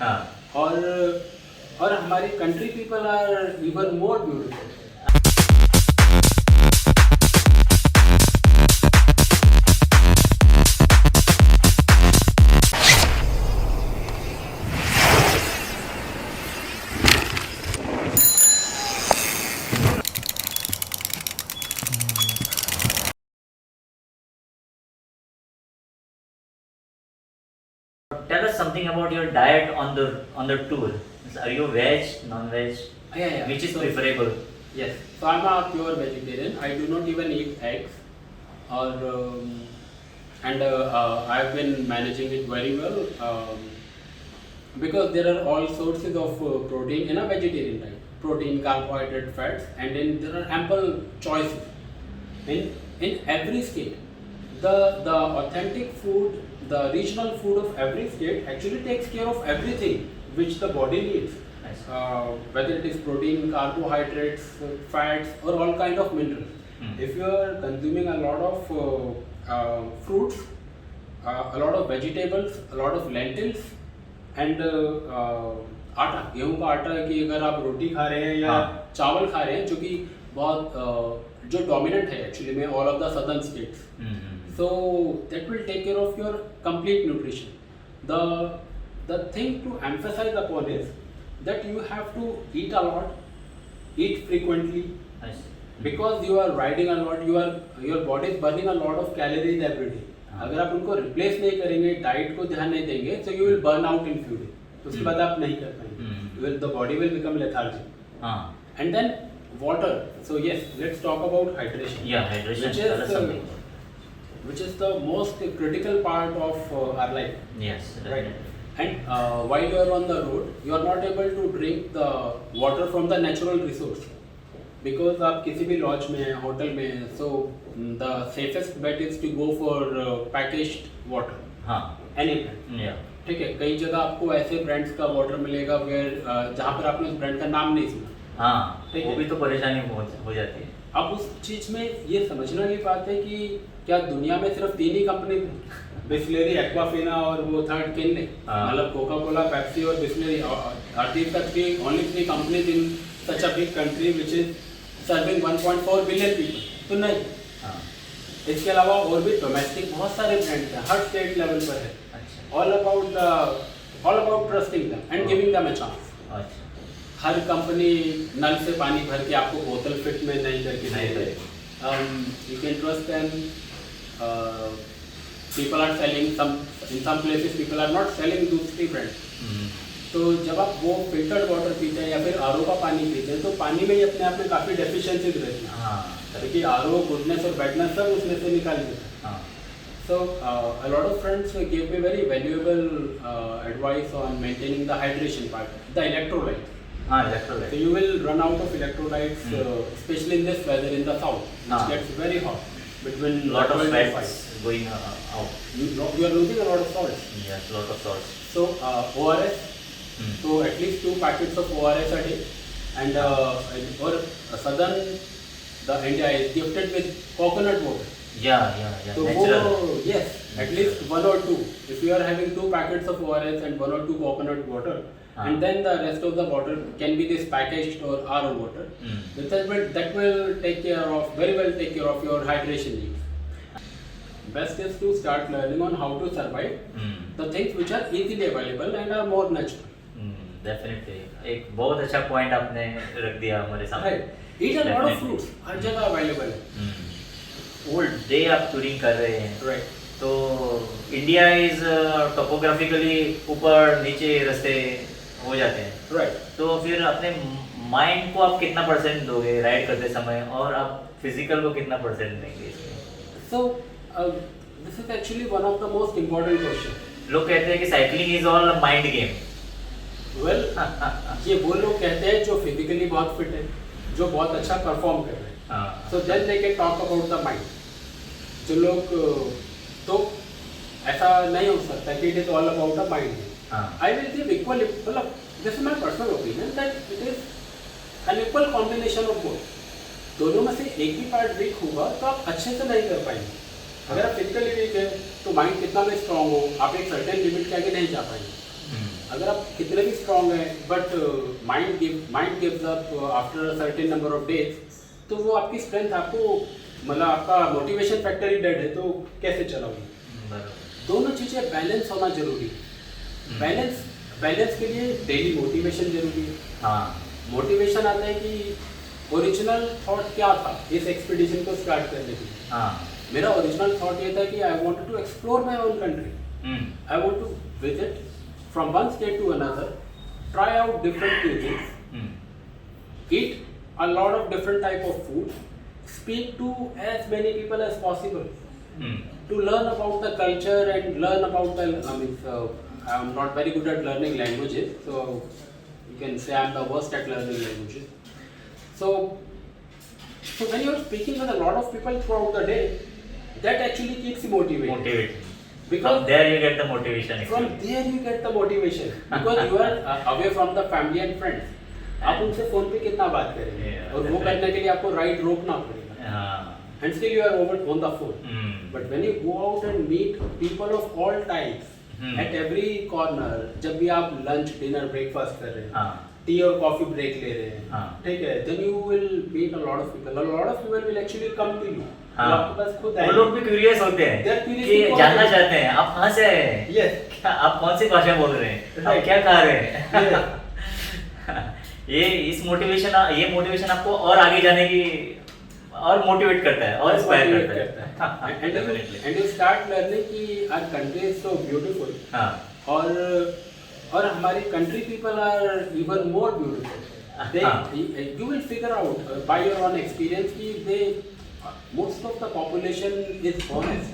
हाँ और हमारी country people are even more beautiful. tell us something about your diet on the tour. Are you veg, non-veg? Yeah. Which is So- preferable? Yes. So I'm a pure vegetarian. I do not even eat eggs, or and I've been managing it very well, because there are all sources of protein in a vegetarian diet. Protein, carbohydrate, fats, and then there are ample choices. In every state, the authentic food, the regional food of every state actually takes care of everything which the body needs. Nice. Whether it is protein, carbohydrates, fats, or all kind of minerals. If you are consuming a lot of fruits, a lot of vegetables, a lot of lentils, and आटा, गेहूं का आटा, कि अगर आप रोटी खा रहे हैं या हाँ. चावल खा रहे हैं, जो कि बहुत जो डोमिनेंट है एक्चुअली में all of the southern states. So that will take care of your complete nutrition. The thing to emphasize upon is that you have to eat a lot, eat frequently, I see. because you are riding a lot, your body is burning a lot of calories every day. अगर आप उनको replace नहीं करेंगे, diet को ध्यान नहीं देंगे, so you will burn out in few days. तो उसके बाद आप नहीं कर पाएंगे. The body will become lethargic. हाँ. And then water. So yes, let's talk about hydration. Yeah, hydration. Which Tell us is something. which is the most critical part of our life. Yes. Right. Definitely. And while you are on the road, you are not able to drink the water from the natural resource, because आप किसी भी laws में हैं, hotel में हैं, so the safest bet is to go for packaged water. हाँ. Any brand. Yeah. ठीक है. कई जगह आपको ऐसे ब्रांड्स का वाटर मिलेगा वेयर जहाँ पर आपने उस ब्रांड का नाम नहीं सुना. हाँ. ठीक वो है. भी तो परेशानी हो जाती है. अब उस चीज में ये समझना नहीं पाते कि क्या दुनिया में सिर्फ 3 ही कंपनी थी, बिस्लेरी, एक्वाफिना और वो थर्ड किनले, हाँ. मतलब कोका कोला, पेप्सी और Bisleri. Are these the only 3 companies in such a big country which is serving 1.4 billion people? तो नहीं. हाँ. इसके अलावा और भी डोमेस्टिक बहुत सारे ब्रांड्स हैं, हर स्टेट लेवल पर है. अच्छा. All about trusting them and giving them a chance. अच्छा. हर कंपनी नल से पानी भर के आपको बोतल फिट में नहीं करके नहीं देगी. You can trust them. People are selling in some places people are not selling दूसरी ब्रांड. तो जब आप वो फिल्टर्ड वाटर पीते हैं या फिर आरओ का पानी पीते हैं, तो पानी में ही अपने आप में काफ़ी डेफिशिएंसीज रहती हैं. हाँ. क्योंकि आरओ गुडनेस और बैडनेस सब उसमें से निकाल देता है. हाँ. So a lot of friends gave me very valuable advice on maintaining the hydration part, the electrolytes. हाँ. So Electrolyte. you will run out of electrolytes, especially in this weather in the south, which Ah. gets very hot. Between Lot of 12 to 5. fats going out. You are losing a lot of salt. Yes. Lot of salt. So ORS, so at least 2 packets of ORS a day, and or southern the India is gifted with coconut water. Yeah. So Natural. yes, at least 1 or 2. If you are having 2 packets of ORS and 1 or 2 coconut water, and then the rest of the water can be this packaged or RO water. That will take care of take care of your hydration needs. Best is to start learning on how to survive the things which are easily available and are more natural. Definitely. एक बहुत अच्छा point आपने रख दिया हमारे सामने. Right. Eat a lot of Definitely. fruits. हर जगह available है. होल डे आप टूरिंग कर रहे हैं. Right. तो इंडिया इज टोपोग्राफिकली ऊपर नीचे रास्ते हो जाते हैं. Right. तो फिर अपने माइंड को आप कितना परसेंट दोगे राइड करते समय, और आप फिजिकल को कितना परसेंट देंगे इसमें? So this is actually one of the most important questions. लोग कहते हैं कि cycling is all mind game. Well, ये वो लोग कहते हैं जो फिजिकली बहुत फिट है, जो बहुत अच्छा परफॉर्म कर रहे हैं. So then they can talk about the mind. जो लोग तो ऐसा नहीं हो सकता कि it is all about the mind. I will give equal, मतलब this is my personal opinion that it is an equal combination of both. दोनों में से एक भी पार्ट वीक होगा तो आप अच्छे से नहीं कर पाएंगे. अगर आप फिजिकली वीक है तो माइंड कितना भी स्ट्रांग हो, आप एक सर्टेन लिमिट के आगे नहीं जा पाएंगे. अगर आप कितने भी स्ट्रांग हैं but mind gives up after a certain number of days, तो वो आपकी स्ट्रेंथ आपको मतलब आपका मोटिवेशन फैक्टर ही डेड है, तो कैसे चलाओगे? दोनों चीज़ें बैलेंस होना जरूरी है। बैलेंस के लिए डेली मोटिवेशन जरूरी है। हाँ, मोटिवेशन आता है कि ओरिजिनल थॉट क्या था इस एक्सपीडिशन को स्टार्ट करने के लिए। हाँ, मेरा ओरिजिनल थॉट ये था कि I wanted to explore my own country, I want to visit from one state to another, try out different cuisines, eat a lot of different type of food, speak to as many people as possible, to learn about the culture and learn about the I'm not very good at learning languages, so you can say I'm the worst at learning languages. So when you're speaking with a lot of people throughout the day, that actually keeps you motivated. Because from there you get the motivation. From there you get the motivation because you are away from the family and friends. आप उनसे phone पे कितना बात करेंगे, और वो करने के लिए आपको राइड रोकना पड़ेगा, and still you are over on the phone. But when you go out and meet people of all types at every corner, जब भी आप lunch, dinner, breakfast कर रहे हैं, टी और कॉफी ब्रेक ले रहे हैं, ठीक है, then you will meet a lot of people. A lot of people will actually come to you. आपके पास खुद वो लोग भी क्यूरियस होते हैं कि जानना चाहते हैं आप कहाँ से आए हैं, क्या आप कौन सी भाषा बोल रहे हैं, आप क्या खा रहे हैं। ये मोटिवेशन आपको और आगे जाने की और मोटिवेट करता है और इंस्पायर करता है। एंड यू स्टार्ट लर्निंग कि our country is so beautiful, और हमारी country people are even more beautiful. You will figure out by your own experience कि they most of the population is honest.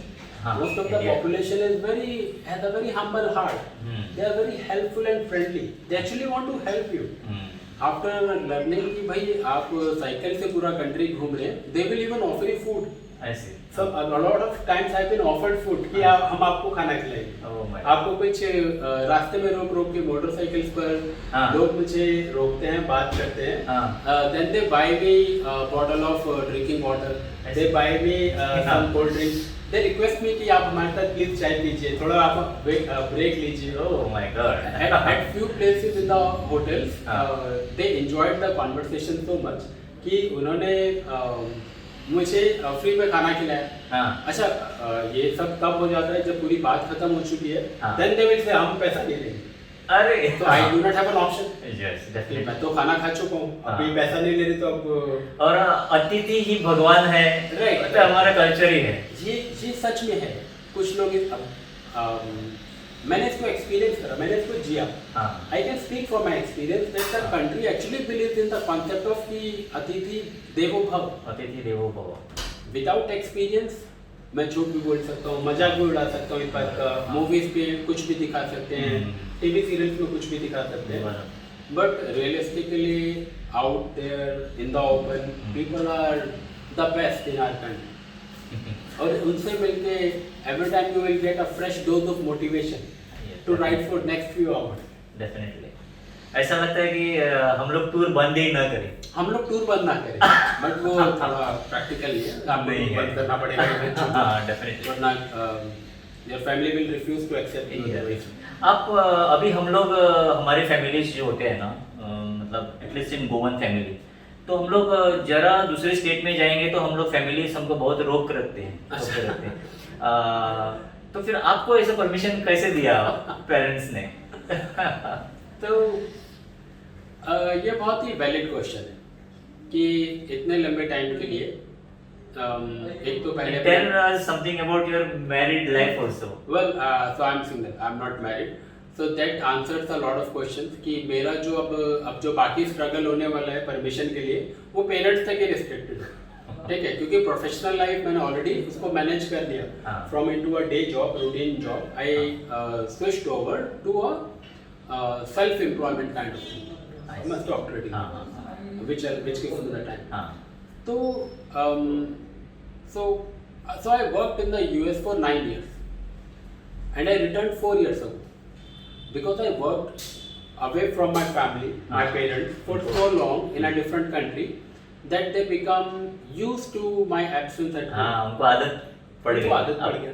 Most of the population has a very humble heart. They are very helpful and friendly. They actually want to help you. After learning कि भाई आप cycle से पूरा country घूम रहे हैं, they will even offer you food. I see. So a lot of times I've been offered food कि हम आपको खाना खिलाएंगे। आपको कुछ रास्ते में रोक के मोटरसाइकिल्स पर लोग मुझे रोकते हैं, बात करते हैं। Then they buy me a bottle of drinking water. They buy me some cold drinks. They request me कि आप हमारे साथ प्लीज चाय पीजिए, थोड़ा आप ब्रेक लीजिए। Oh my God. At few places in the hotels, they enjoyed the conversation so much कि उन्होंने मुझे फ्री में खाना खिलाया। अच्छा, ये सब तब हो जाता है जब पूरी बात खत्म हो चुकी है। Then they will say हम पैसा नहीं लेंगे। अरे तो I do not have an option. Yes, definitely. मैं तो खाना खा चुका हूँ, अभी पैसा नहीं ले रही तो अब। और अतिथि ही भगवान है, तो हमारा कल्चर ही है। ये सच में है। कुछ लोग मैंने इसको एक्सपीरियंस करा, मैंने इसको जिया। I can speak from my experience that the country actually believes in the concept of कि अतिथि देवो भव। अतिथि देवो भव। विदाउट एक्सपीरियंस मैं झूठ भी बोल सकता हूँ, मजाक भी उड़ा सकता हूँ इस बात का, मूवीज पे कुछ भी दिखा सकते हैं, टीवी सीरियल्स में कुछ भी दिखा सकते हैं, but realistically out there in the open people are the best in our country. और उनसे मिलके every time you will get a fresh dose of motivation to write for next few hours. Definitely. ऐसा लगता है कि हम लोग tour बंद ही ना करें। हम लोग टूर बंद ना करें, बट वो थोड़ा प्रैक्टिकल है, आपको बंद करना पड़ेगा। हाँ, definitely. वरना your family will refuse to accept you. आप अभी हम लोग हमारे फैमिलीज जो होते हैं ना, मतलब एटलीस्ट इन गोवन फैमिली, तो हम लोग जरा दूसरे स्टेट में जाएंगे तो हम लोग फैमिलीज हमको बहुत रोक रखते हैं। तो फिर आपको ऐसा परमिशन कैसे दिया पेरेंट्स ने? तो ये बहुत ही वैलिड क्वेश्चन है कि इतने लंबे टाइम के लिए एक तो पहले tell us something about your married life also. Well, so I'm single. I'm not married. So that answers a lot of questions कि मेरा जो अब जो बाकी स्ट्रगल होने वाला है परमिशन के लिए वो पेरेंट्स तक ही रिस्ट्रिक्टेड है, ठीक है, क्योंकि प्रोफेशनल लाइफ मैंने ऑलरेडी उसको मैनेज कर लिया। From into a day job, routine job, I switched over to a self employment kind of thing. I must stop trading which gives me the time. तो so I worked in the US for 9 years and I returned 4 years ago because I worked away from my family, my parents, for so long in a different country that they become used to my absence at home. उनको आदत पड़ गई।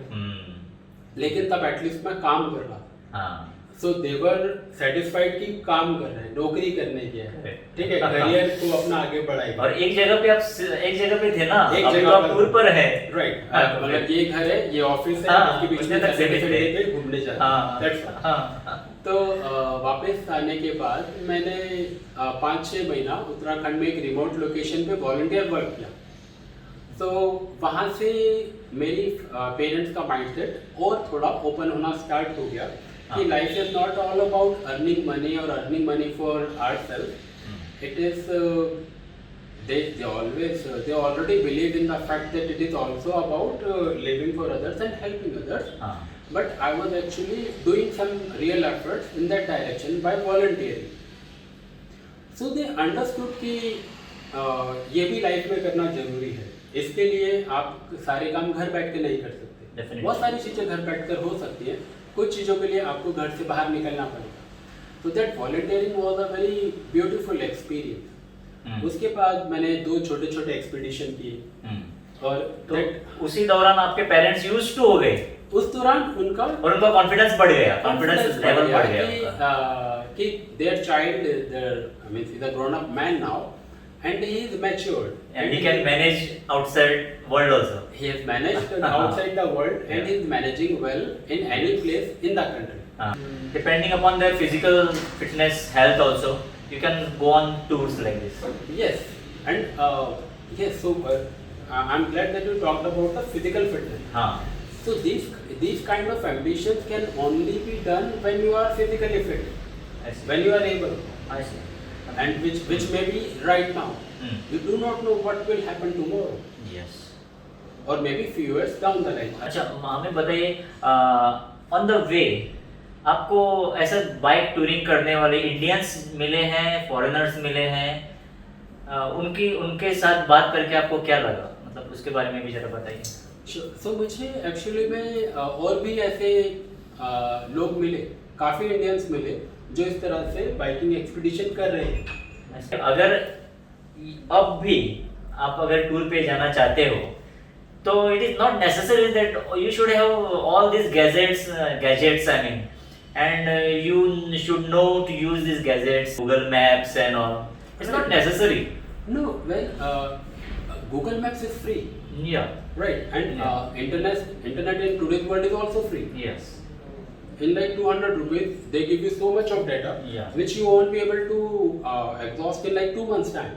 लेकिन तब at least मैं काम कर रहा था। सो दे वर सेटिस्फाइड कि काम कर रहे हैं, नौकरी करने की है, ठीक है, करियर को अपना आगे बढ़ाएंगे। और एक जगह पे आप एक जगह पे थे ना, एक अब जगह तो आप पर- टूर पर है। राइट, हाँ, मतलब ये घर है, ये ऑफिस है, हाँ, इसके बीच उतने में तक सीमित सैटरडे है। पे घूमने जाते हाँ, हैं, दैट्स ऑल। हाँ, तो वापस आने के बाद मैंने 5-6 महीना उत्तराखंड में एक रिमोट लोकेशन पे वॉलंटियर वर्क किया। तो वहाँ से मेरी पेरेंट्स का माइंडसेट और थोड़ा ओपन होना स्टार्ट हो गया कि life is not all about earning money और earning money for ourselves. It is they already believe in the fact that it is also about living for others and helping others. हाँ, But I was actually doing some real efforts in that direction by volunteering. So they understood कि ये भी life में करना जरूरी है। इसके लिए आप सारे काम घर बैठ के नहीं कर सकते। Definitely. बहुत सारी चीज़ें घर बैठकर हो सकती हैं, कुछ चीज़ों के लिए आपको घर से बाहर निकलना पड़ेगा। So that volunteering was a very beautiful experience. उसके बाद मैंने 2 छोटे-छोटे एक्सपीडिशन किए और तो that उसी दौरान आपके पेरेंट्स यूज्ड टू हो गए उस दौरान उनका और उनका कॉन्फिडेंस बढ़ गया, कॉन्फिडेंस लेवल बढ़ गया उनका। कि their child, I mean, he's a grown-up man now, and he is matured. And he can manage outside world also. He has managed outside the world and Yeah. is managing well in any place in the country. Depending upon their physical fitness, health also, you can go on tours like this. Yes, and yes, so I'm glad that you talked about the physical fitness. हाँ, So these kind of ambitions can only be done when you are physically fit, I see. when you are able, I see. and which may be right now. You do not know what will happen tomorrow, Yes. or maybe few years down the line. अच्छा, हमें बताइए on the way आपको ऐसा bike touring करने वाले Indians मिले हैं, foreigners मिले हैं, उनके साथ बात करके आपको क्या लगा, मतलब उसके बारे में भी जरा बताइए। So मुझे एक्चुअली में और भी ऐसे लोग मिले, काफ़ी इंडियंस मिले जो इस तरह से बाइकिंग एक्सपीडिशन कर रहे हैं। अगर अब भी आप अगर टूर पे जाना चाहते हो तो it is not necessary that you should have all this gadgets I mean, and you should know to use this gadgets, Google Maps and all, it's not necessary. No, well, Google Maps is free, या right? And Yeah. internet in today's world is also free. Yes, In like 200 rupees, they give you so much of data, Yeah. which you won't be able to exhaust in like 2 months time.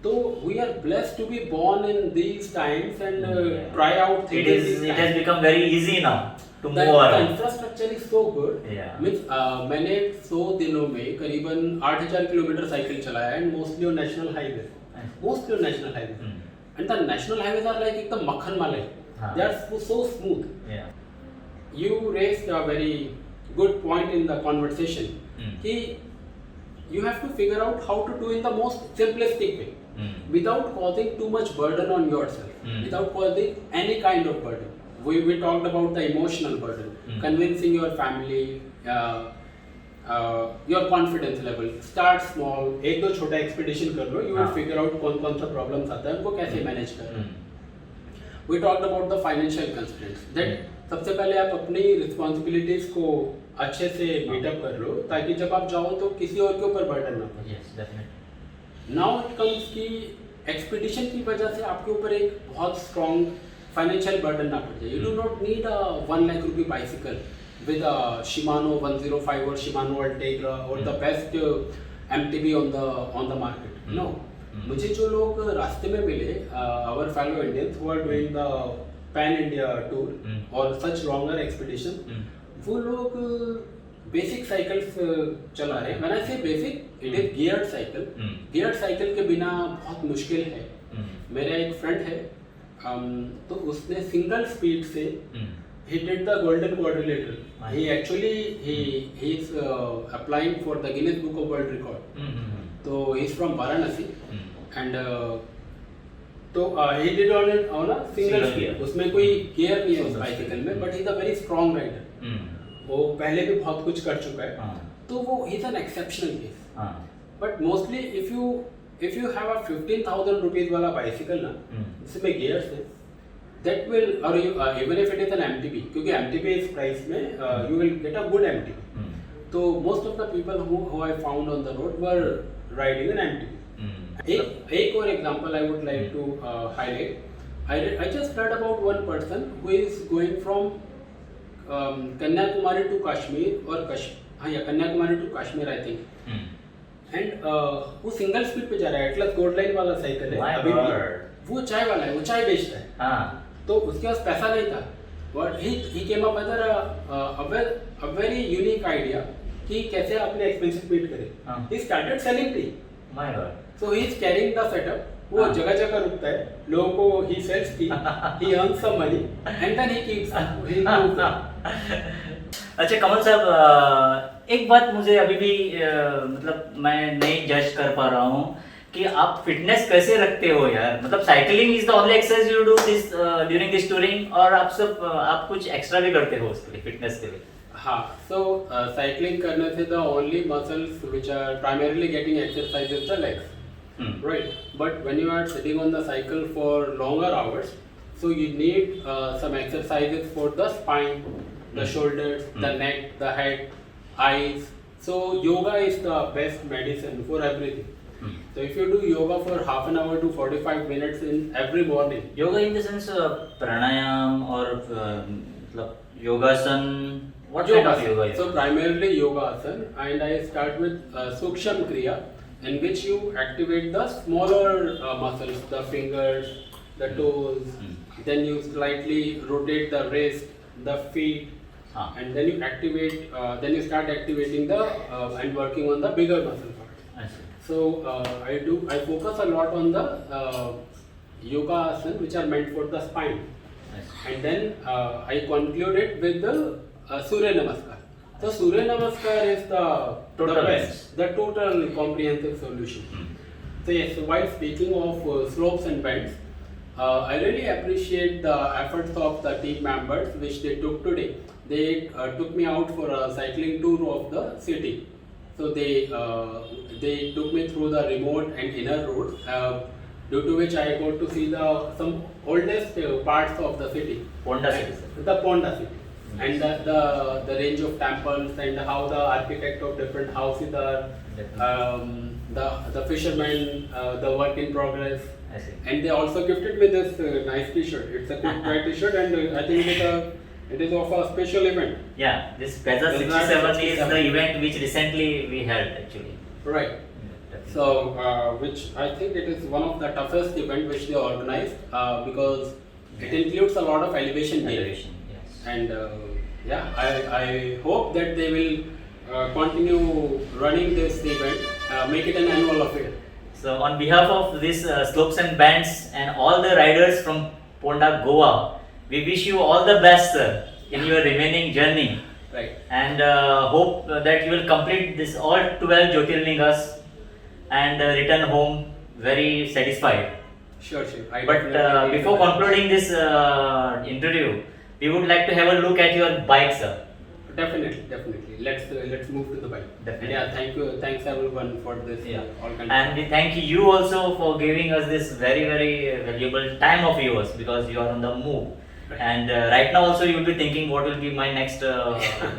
So we are blessed to be born in these times and Yeah. try out things. it has become very easy now to The move around. infrastructure is so good. Yeah. Means मैंने 100 दिनों में करीबन 8000 kilometre cycle चलाया and mostly on national highways. Mostly on national highways. And the national highways are like एकदम मक्खन वाले. हाँ. They are so smooth. Yeah. You raised a very good point in the conversation. कि you have to figure out how to do in the most simplistic way. Without causing too much burden on yourself, without causing any kind of burden. We talked about the emotional burden, convincing your family, your confidence level. Start small, एक दो छोटा expedition कर लो, you will हाँ. figure out कौन सा problems आता है, उनको कैसे manage करना है. We talked about the financial constraints. That सबसे पहले आप अपनी responsibilities को अच्छे से meet up कर लो, ताकि जब आप जाओ तो किसी और के ऊपर burden ना पड़े. Yes, definitely. Now it comes की एक्सपीडिशन की वजह से आपके ऊपर एक बहुत स्ट्रॉन्ग फाइनेंशियल बर्डन ना पड़ जाए. You do not need a 1 lakh rupee bicycle with a Shimano 105 और शिमानो अल्टेग्रा और the best MTB on the market. No, मुझे जो लोग रास्ते में मिले, our fellow Indians who are doing the pan India tour और सच लॉन्गर एक्सपीडिशन, वो लोग बेसिक साइकिल्स चला रहे हैं. मैंने से basic, it is geared cycle. Geared cycle के बिना बहुत मुश्किल है. मेरा एक फ्रेंड है, तो उसने सिंगल स्पीड से he did the golden quadrilateral. He actually he is applying for the Guinness Book of World Record. तो he is from Varanasi and तो he did on a single speed. उसमें कोई gear नहीं है उस bicycle में, but he is a very strong rider. वो पहले भी बहुत कुछ कर चुका है. तो वो he is an exceptional case. But mostly if you have a 15,000 rupees वाला बाइसिकल ना, जिसमें गियर्स है, that will, or you, even if it is an MTB, क्योंकि MTB इस प्राइस में you will get a good MTB. तो most of the people who I found on the road were riding an MT. एक और example I would like to highlight. I just heard about one person who is going from Kanyakumari to Kashmir or Kanyakumari to Kashmir I think. And वो single speed पे जा रहा है, Atlas gold line वाला cycle है अभी भी। वो चाय वाला है, वो चाय बेचता है। हाँ। तो उसके पास पैसा नहीं था, but he came up with a very unique idea कि कैसे अपने एक्सपेंसेस मीट करे। He started selling tea. My God. So he is carrying the setup, वो जगह जगह रुकता है, लोगों को he sells tea, he earns some money and then he keeps. अच्छा कमल साहब, एक बात मुझे अभी भी मतलब मैं नहीं जज कर पा रहा हूँ कि आप फिटनेस कैसे रखते हो यार। मतलब cycling is the only exercise you do this during this touring, और आप कुछ एक्स्ट्रा भी करते हो उसके लिए, फिटनेस के लिए? हाँ, सो साइकिलिंग करने से the only muscles which are primarily getting exercise is the legs, right? But when you are sitting on the cycle for longer hours, so you need some exercises for the spine, the shoulders, the neck, the head, eyes. So yoga is the best medicine for everything. So if you do yoga for half an hour to 45 minutes in every morning. Yoga in the sense pranayam or मतलब yogasan. What kind of yoga is? So primarily yogasan, and I start with Suksham Kriya, in which you activate the smaller muscles, the fingers, the toes. Then you slightly rotate the wrist, the feet, and then you activate. Then you start activating the and working on the bigger muscle parts. I see. So I focus a lot on the yoga asana, which are meant for the spine. I see. And then I conclude it with the Surya Namaskar. So Surya Namaskar is the total comprehensive solution. So yes, so while speaking of slopes and bends, I really appreciate the efforts of the team members which they took today. They took me out for a cycling tour of the city. So they took me through the remote and inner roads, due to which I got to see some oldest parts of the city. Ponda city. The Ponda city. Yes. And the range of temples and how the architect of different houses are, the fishermen, the work in progress. I see. And they also gifted me this nice T-shirt. It's a quick dry T-shirt, and I think it is of a special event. Yeah, this Peza 67 is the event which recently we held actually. Right. So, which I think it is one of the toughest event which they organized, because it includes a lot of elevation gear. Elevation, yes. And yeah, I hope that they will continue running this event, make it an annual affair. So on behalf of this Slopes and Bands and all the riders from Ponda, Goa, we wish you all the best in your remaining journey. Right. And hope that you will complete this all 12 Jyotirlingas and return home very satisfied. Sure. But before concluding this interview, we would like to have a look at your bike, sir. Definitely. Let's move to the bike. Definitely. Yeah, thanks everyone for this. Yeah. All kind And we thank you also for giving us this very, very valuable time of yours, because you are on the move. Right. And right now also you will be thinking what will be my next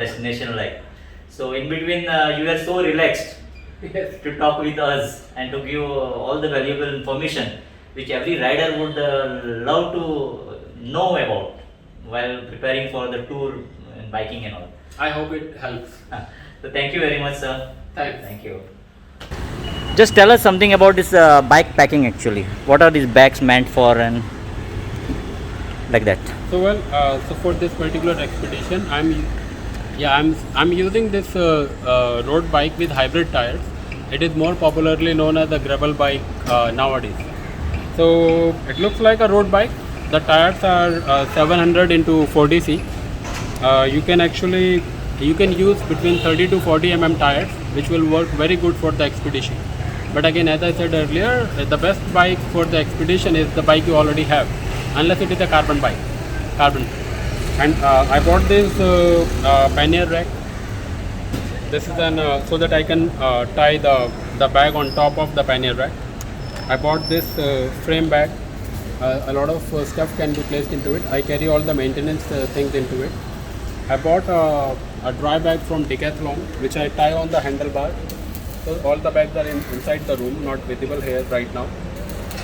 destination like. So in between you are so relaxed Yes. to talk with us and to give all the valuable information which every rider would love to know about while preparing for the tour and biking and all. I hope it helps. So thank you very much, sir. Thanks. Thank you. Just tell us something about this bike packing actually. What are these bags meant for and like that? So so for this particular expedition, I'm using this road bike with hybrid tires. It is more popularly known as the gravel bike nowadays. So it looks like a road bike. The tires are 700 into 40C. You can use between 30 to 40 mm tires, which will work very good for the expedition. But again, as I said earlier, the best bike for the expedition is the bike you already have, unless it is a carbon bike. And I bought this pannier rack. This is so that I can tie the bag on top of the pannier rack. I bought this frame bag. A lot of stuff can be placed into it. I carry all the maintenance things into it. I bought a dry bag from Decathlon, which I tie on the handlebar. So all the bags are inside the room, not visible here right now.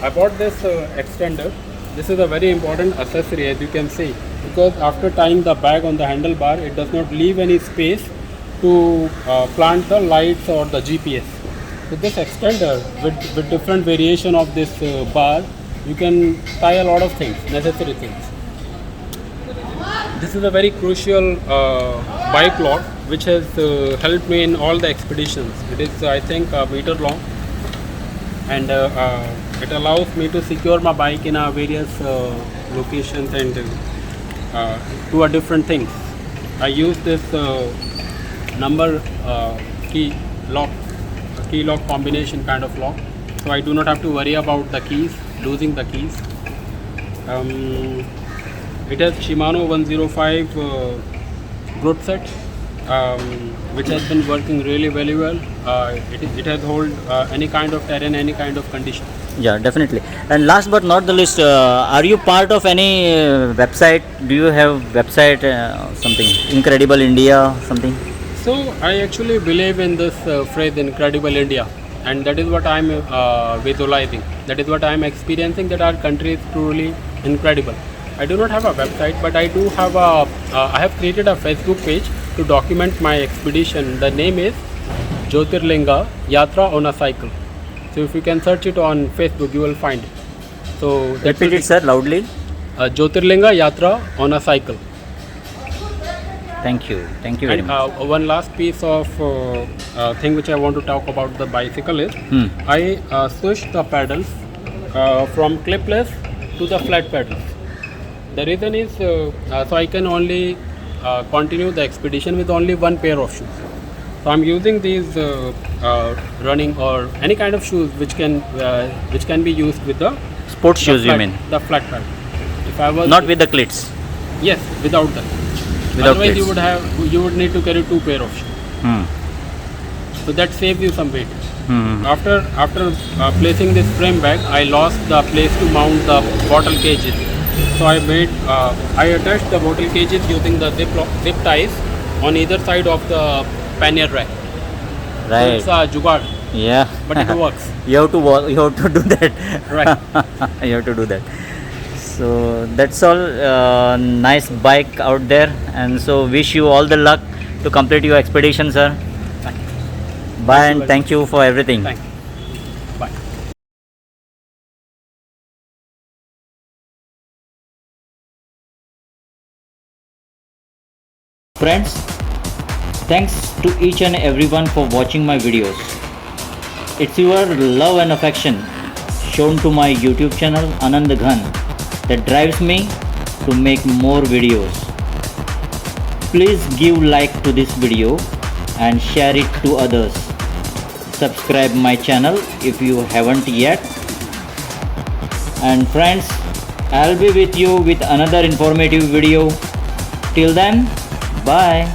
I bought this extender. This is a very important accessory, as you can see, because after tying the bag on the handlebar, it does not leave any space to plant the lights or the GPS. So this extender with different variation of this bar, you can tie a lot of things, necessary things. This is a very crucial bike lock which has helped me in all the expeditions. It is, I think, a meter long, and it allows me to secure my bike in various locations and do a different things. I use this number key lock combination kind of lock, so I do not have to worry about the keys, losing the keys. It has Shimano 105 growth set, which has been working really very well. It has hold any kind of terrain, any kind of condition. Yeah, definitely. And last but not the least, are you part of any website? Do you have website something Incredible India something? So I actually believe in this phrase Incredible India, and that is what I am visualizing. That is what I am experiencing, that our country is truly incredible. I do not have a website, but I do have I have created a Facebook page to document my expedition. The name is Jyotirlinga Yatra on a Cycle. So if you can search it on Facebook, you will find it. So Repeat it, sir, loudly. Jyotirlinga Yatra on a Cycle. Thank you very And much. one last piece of thing which I want to talk about the bicycle is I switched the pedals from clipless to the flat pedals. The reason is so I can only continue the expedition with only one pair of shoes. So I'm using these running or any kind of shoes which can be used with the Sports shoes, you mean? the flat pedal. If I was Not with the cleats. yes, without that. Without Otherwise, cleats. you would need to carry two pair of shoes. Hmm. So that saves you some weight. Hmm. After placing this frame bag, I lost the place to mount the bottle cages. So I attached the bottle cages using the zip ties on either side of the pannier rack. So Right. it's a jugaad, Yeah. but it works. You have to do that. Right. You have to do that. So that's all. Nice bike out there, and so wish you all the luck to complete your expedition, sir. Bye, and thank you for everything. Thank you. Bye. Friends, thanks to each and everyone for watching my videos. It's your love and affection shown to my YouTube channel Anand Ghan that drives me to make more videos. Please give like to this video and share it to others. Subscribe my channel if you haven't yet. And friends, I'll be with you with another informative video. Till then, bye.